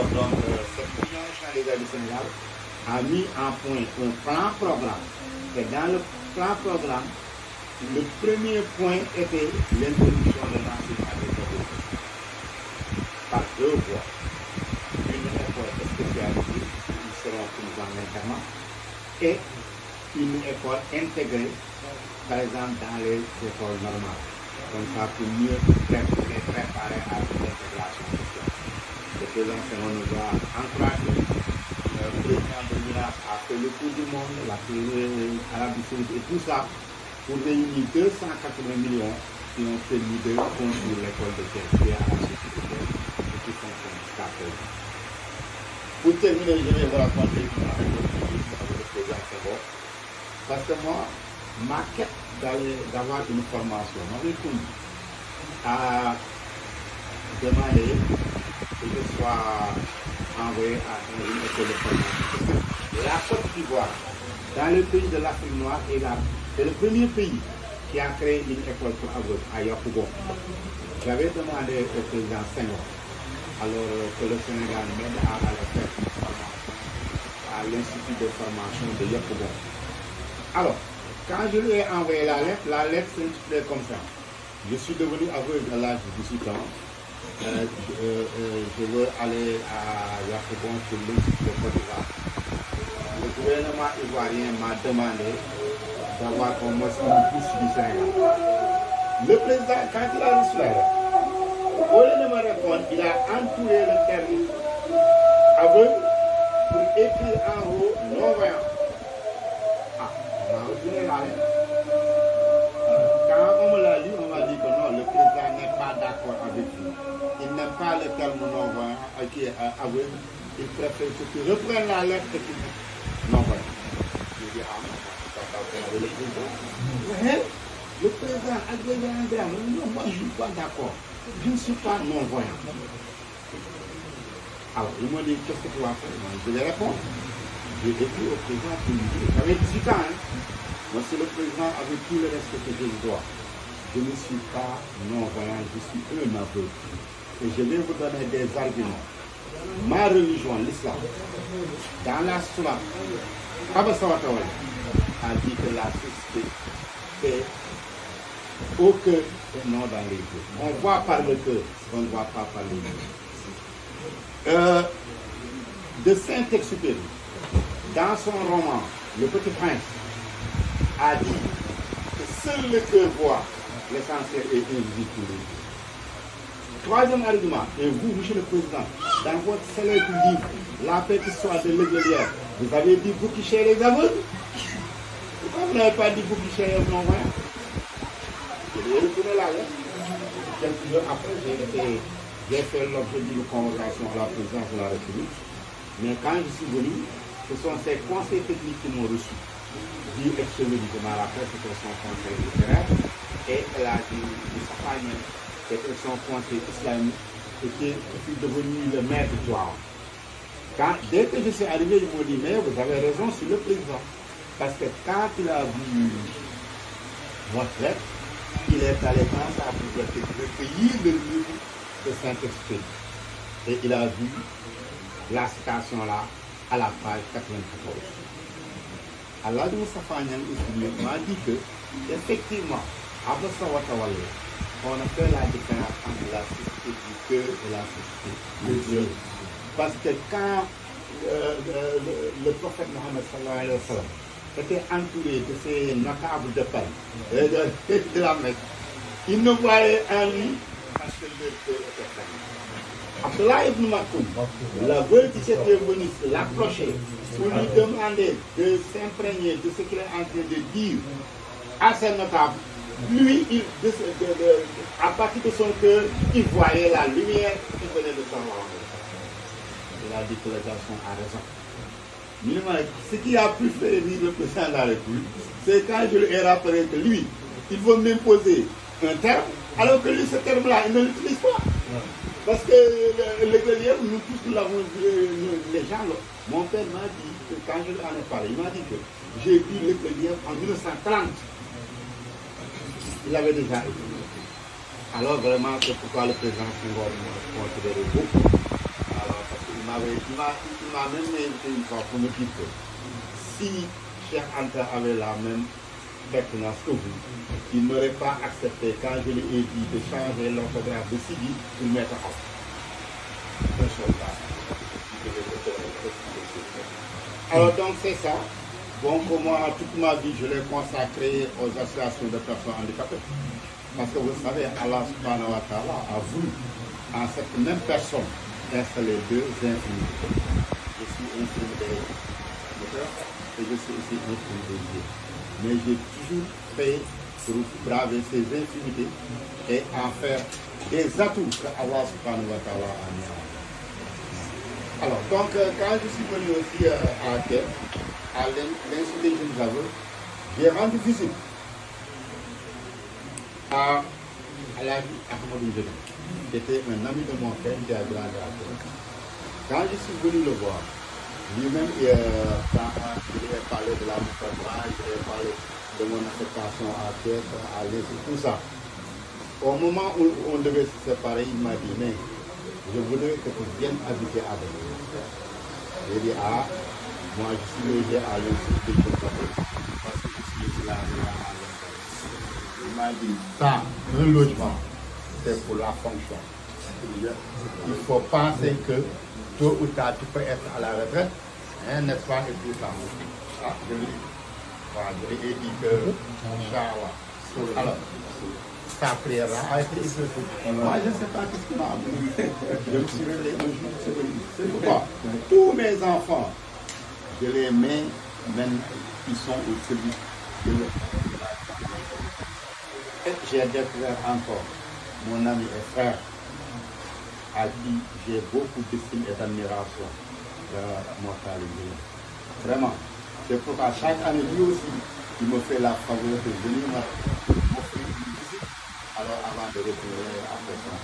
Alors, donc, cette union nationale du Sénégal a mis en point un plan-programme. Et dans le plan-programme, le premier point était l'introduction de l'enseignement des technologies par deux voies. Une école spécialisée, ils seront plus en internat, et une école intégrée, par exemple dans les écoles normales. Comme ça, pour mieux les préparer à l'intégration sociale. Le président Senghor nous a encouragé. Le président de l'INAS a fait le tour du monde, la Arabie Saoudite et tout ça, pour réunir 280 millions qui ont permis de construire l'école de Thiès, qui est à la sécurité et qui fonctionne jusqu'à présent. Pour terminer, je vais vous raconter une anecdote avec le président Senghor. Parce que moi, ma quête d'avoir une formation m'avait conduit à demander que je sois envoyé à une école de formation. La Côte d'Ivoire, dans le pays de l'Afrique noire, c'est le premier pays qui a créé une école pour aveugles à Yopougon. J'avais demandé au président Senghor alors que le Sénégal m'aide à aller faire une formation à l'Institut de formation de Yopougon. Alors, quand je lui ai envoyé la lettre s'intitulait comme ça. Je suis devenu aveugle à l'âge de 18 ans. Je veux aller à Yopougon sur l'Institut de Côte d'Ivoire. Le gouvernement ivoirien m'a demandé d'avoir au moins une bourse du Sénégal. Le président, quand il a reçu la lettre, au lieu de me répondre, il a entouré le terme aveugle pour écrire en haut non-voyant. On a retourné la lettre. Quand on me l'a lu, on m'a dit que non, le président n'est pas d'accord avec vous. Il n'aime pas le terme non-voyant qui est aveugle. Il préfère que tu reprennes la lettre et que tu non-voyant. Je dis, ah non, je suis pas d'accord avec le président. Ouais, le président a dit, non, moi je ne suis pas d'accord. Je ne suis pas non-voyant. Alors, il m'a dit, qu'est-ce que tu vas faire? Je vais répondre. J'ai écrit au président pour lui dire, j'avais 18 ans, hein. Monsieur le président, avec tout le respect que je lui dois, je ne suis pas non-voyant, je suis un aveugle. Et je vais vous donner des arguments. Ma religion, l'islam, dans la Sourate, Abba Sawatawala a dit que la société est au cœur et non dans les yeux. On voit par le cœur, on ne voit pas par les yeux. De Saint-Exupéry, dans son roman Le Petit Prince, a dit que seul le cœur voit, l'essentiel est invisible pour lui. Troisième argument, et vous, monsieur le président, dans votre célèbre livre, La paix qui soit de l'Église, vous avez dit vous qui chez les aveugles. Pourquoi vous n'avez pas dit vous qui chez les non-voyants? Je vais retourner la lettre. Quelques jours après, j'ai fait l'objet d'une convocation à la présidence de la République. Mais quand je suis venu, ce sont ces conseils techniques qui m'ont reçu. Dit ex-chevalier de Marrakech, c'était son conseil littéraire, et elle a dit Moussa Fagnen, c'était son conseil islamique, et qui est devenu le maître du Joao. Dès que je suis arrivé, ils m'ont dit, mais vous avez raison sur le président. Parce que quand il a vu votre lettre, il est allé dans sa bibliothèque recueillir le livre de Saint-Exupéry. Et il a vu la citation là à la page 94. Allah de Moustapha Niang m'a dit que, effectivement, Abba Sawatawala, on a fait la différence entre la société du cœur et la société de Dieu. Parce que quand le prophète Mohammed sallallahu alayhi wa sallam était entouré de ces notables de peine, de la Mecque, il ne voyait en lui parce que leur cœur était fermé. Abdullah ibn Maktoum, l'aveugle qui s'était venu l'approcher pour lui demander de s'imprégner de ce qu'il est en train de dire à ces notables, lui, à partir de son cœur, il voyait la lumière qui venait de son monde. Il a dit que le garçon a raison. Ce qui a pu faire rire le président de la République, c'est quand je lui ai rappelé que lui, il faut m'imposer un terme, alors que lui, ce terme-là, il ne l'utilise pas. Parce que le guerrier, nous tous nous l'avons vu, les gens, mon père m'a dit, que quand je lui en ai parlé, il m'a dit que j'ai vu le guerrier en 1930. Il avait déjà été. Alors vraiment, c'est pourquoi le président Senghor m'a considéré beaucoup. Alors, parce qu'il m'a il m'a même invité une fois pour me dire que si Cheikh Anta avait la même pertinence que vous, il n'aurait pas accepté, quand je lui ai dit de changer l'orthographe de Sidi pour mettre en. Un soldat. Alors donc c'est ça. Donc moi, toute ma vie, je l'ai consacrée aux associations de personnes handicapées. Parce que vous savez, Allah subhanahu wa ta'ala a voulu, en cette même personne, installer deux infinités. Je suis infini de cœur et je suis aussi infini de Dieu. Mais j'ai toujours fait pour braver ces infinités et en faire des atouts que Allah subhanahu wa ta'ala a mis en place. Alors, donc, quand je suis venu aussi à Terre, à l'Institut des Jeunes Aveugles, j'ai rendu visite à Alhaji Ahmadou Ndiéguène, qui était un ami de mon frère qui a grandi à Terre. Quand je suis venu le voir, lui-même, quand je lui ai parlé de la Moukadra, je lui ai parlé de mon affectation à Terre, à l'Institut, tout ça. Au moment où on devait se séparer, il m'a dit, mais je voudrais que tu viennes habiter avec nous. J'ai dit, ah, moi je suis logé à l'Institut de parce que je suis là à l'intérieur. Il m'a dit, ça, un logement, c'est pour la fonction. Il faut penser que tôt ou tard, tu peux être à la retraite, hein, n'est-ce pas, et tout ça. Ah, je lui ai dit que, Inch'Allah. Alors, sa prière a été exaucée. Moi, je ne sais pas ce qui m'a amené. Je me suis réveillé un jour, c'est pourquoi tous mes enfants, je les mets, même ils sont au service de leur. Et j'ai découvert encore mon ami et frère, à qui j'ai beaucoup d'estime et d'admiration, mortalité. Vraiment. C'est pourquoi chaque année, lui aussi, il me fait la faveur de venir m'offrir une visite. Alors avant de retourner après son